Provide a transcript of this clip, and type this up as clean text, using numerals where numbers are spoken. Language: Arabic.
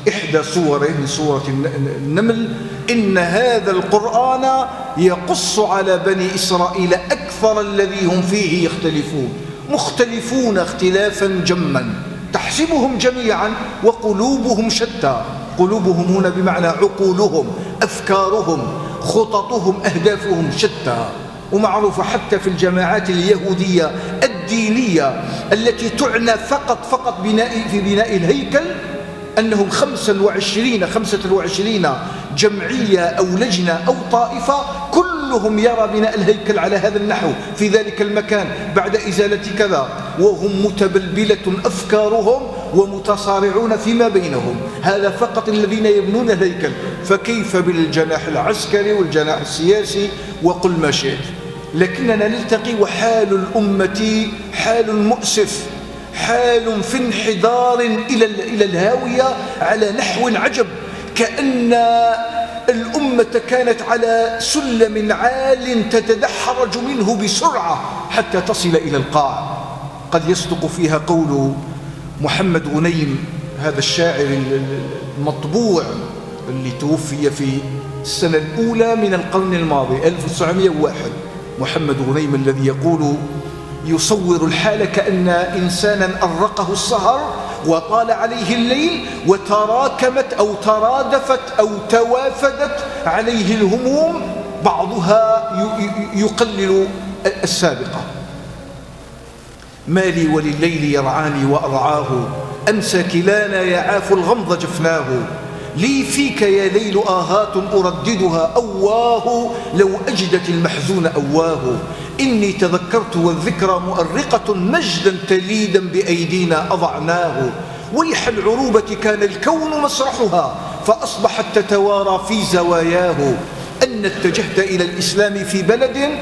إحدى صوره من صورة النمل: إن هذا القرآن يقص على بني إسرائيل أكثر الذي هم فيه يختلفون. مختلفون اختلافا جما، تحسبهم جميعا وقلوبهم شتى. قلوبهم هنا بمعنى عقولهم، أفكارهم، خططهم، أهدافهم شتى. ومعروف حتى في الجماعات اليهودية الدينية التي تعنى فقط في بناء الهيكل أنهم 25 جمعية أو لجنة أو طائفة كلهم يرى بناء الهيكل على هذا النحو في ذلك المكان بعد إزالة كذا، وهم متبلبلة أفكارهم ومتصارعون فيما بينهم. هذا فقط الذين يبنون الهيكل، فكيف بالجناح العسكري والجناح السياسي وقل ما شئت. لكننا نلتقي وحال الأمة حال مؤسف، حال في انحدار إلى الهاوية على نحو عجب، كأن الأمة كانت على سلم عال تتدحرج منه بسرعة حتى تصل إلى القاع. قد يصدق فيها قول محمد غنيم، هذا الشاعر المطبوع اللي توفي في السنة الأولى من القرن الماضي 1901. محمد غنيم الذي يقول يصور الحال كأن إنسانا أرقه السهر وطال عليه الليل وتراكمت أو ترادفت أو توافدت عليه الهموم، بعضها يقلل السابقة. مالي ولليل يرعاني وأرعاه، أمسى كلانا يعاف الغمض جفناه. لي فيك يا ليل آهات أرددها، أواه لو أجدت المحزون أواه. إني تذكرت والذكرى مؤرقة، مجدا تليدا بأيدينا أضعناه. ويح العروبة كان الكون مسرحها، فأصبحت تتوارى في زواياه. أن اتجهت إلى الإسلام في بلد